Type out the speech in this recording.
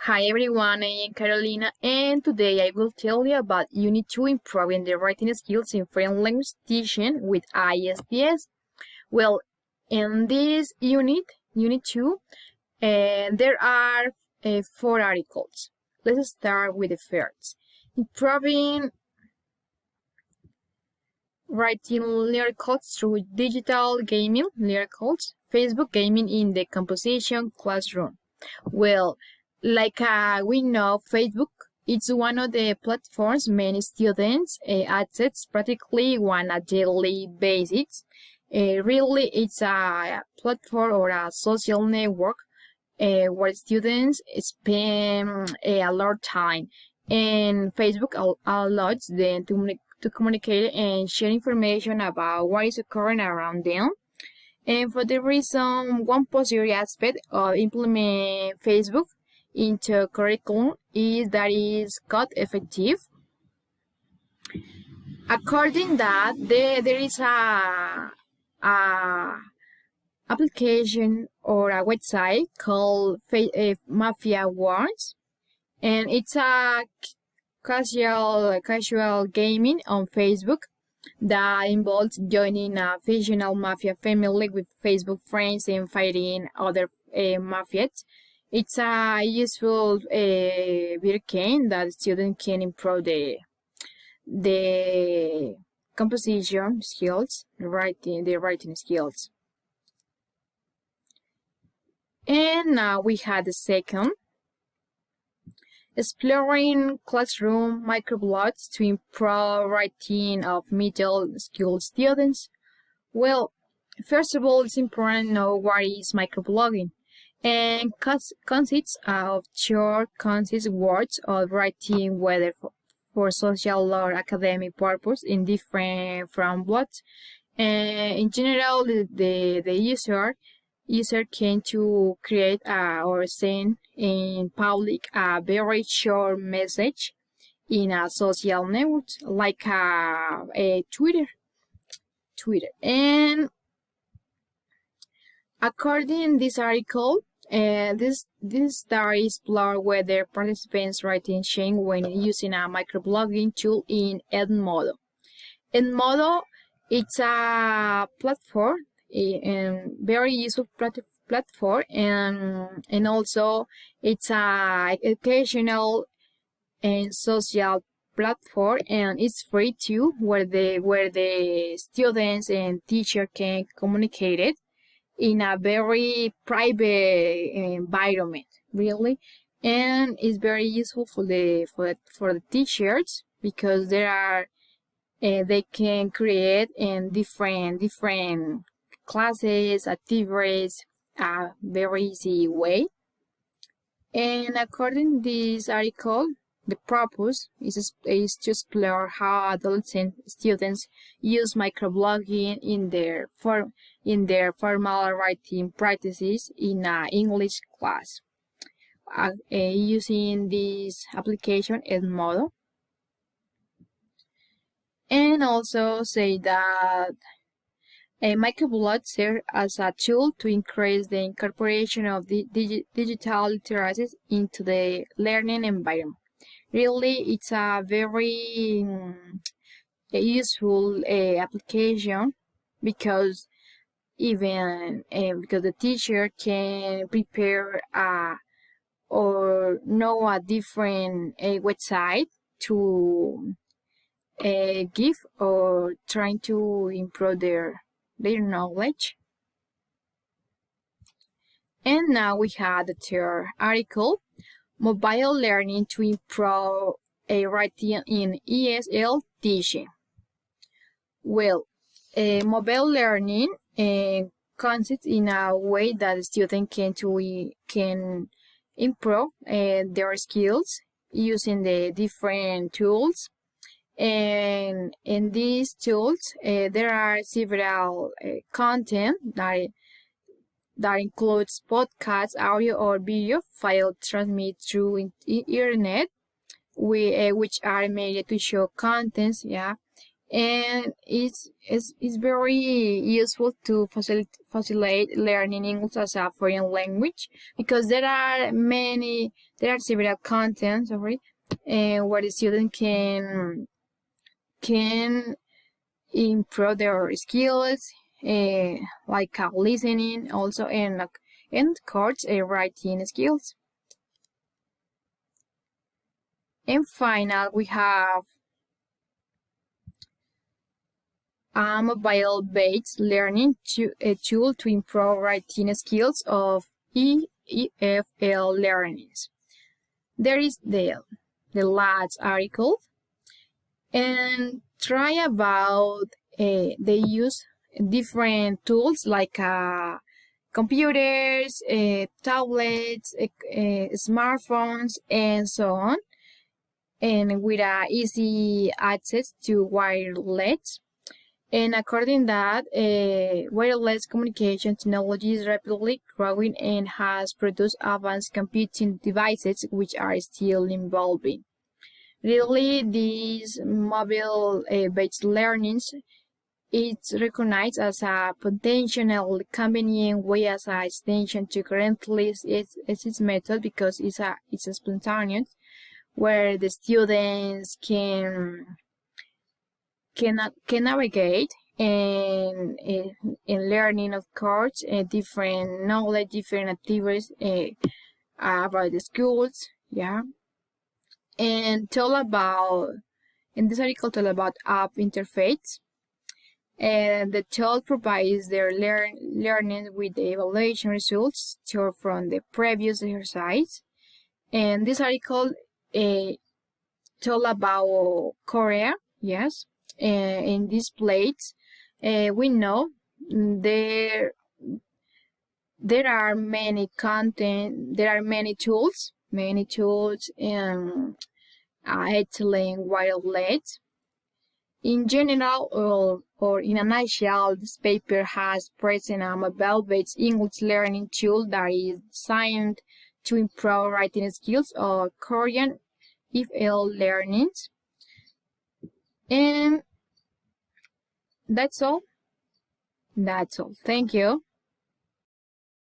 Hi everyone, I am Carolina and today I will tell you about Unit 2 improving the writing skills in foreign language teaching with ISDS. Well, in this Unit 2, there are 4 articles. Let's start with the first. Improving writing lyricals through digital gaming lyricals, Facebook gaming in the composition classroom. Well, we know, Facebook it's one of the platforms many students access practically on a daily basis. Really, it's a platform or a social network where students spend a lot of time, and Facebook allows them to communicate and share information about what is occurring around them. And for the reason, one positive aspect of implement Facebook into curriculum is that it's cost effective. According that, there is a application or a website called Mafia Wars, and it's a casual gaming on Facebook that involves joining a fictional mafia family with Facebook friends and fighting other mafias. It's a useful video game that students can improve the composition skills, the writing skills. And now we had the second. Exploring classroom microblogs to improve writing of middle school students. Well, first of all, it's important to know what is microblogging, and consists of short, concise words of writing, whether for social or academic purpose, in different from blogs. In general, the user can to create or send in public a very short message in a social network like a Twitter. And according this article, this study explore whether participants write in Sheng when using a microblogging tool in Edmodo. Edmodo, it's a platform, a very useful platform, and also it's a educational and social platform, and it's free too, where the students and teacher can communicate it in a very private environment, really, and it's very useful for the teachers because there are they can create in different classes, activities, a very easy way. And according to this article, the purpose is to explore how adolescent students use microblogging in their formal writing practices in an English class, using this application Edmodo. And also say that microblogs serve as a tool to increase the incorporation of the digital literacy into the learning environment. Really, it's a very useful application because because the teacher can prepare or know a different website to give or trying to improve their knowledge. And now we had the third article, mobile learning to improve writing in ESL teaching. Well, mobile learning consists in a way that the student can improve their skills using the different tools. And in these tools, there are several content that includes podcasts, audio or video file transmitted through internet, which are made to show contents, and it's very useful to facilitate learning English as a foreign language, because there are several contents, where the student can improve their skills, like listening also, and course writing skills. And final, we have a mobile-based learning a tool to improve writing skills of EFL learners. There is the last article, and try about they use different tools like computers, tablets, smartphones, and so on, and with easy access to wireless. And according to that, wireless communication technology is rapidly growing and has produced advanced computing devices which are still evolving. Really, these mobile-based learnings is recognized as a potential convenient way as an extension to currently its method, because it's spontaneous, where the students can navigate in learning, of course, different knowledge, different activities about the schools, yeah. And in this article tell about app interface, and the tool provides their learning with the evaluation results stored from the previous exercise. And this article told about Korea, yes. In this place, we know there are many tools, and excellent wireless. In general, or in a nutshell, this paper has present a mobile-based English learning tool that is designed to improve writing skills of Korean EFL learners. And that's all. Thank you.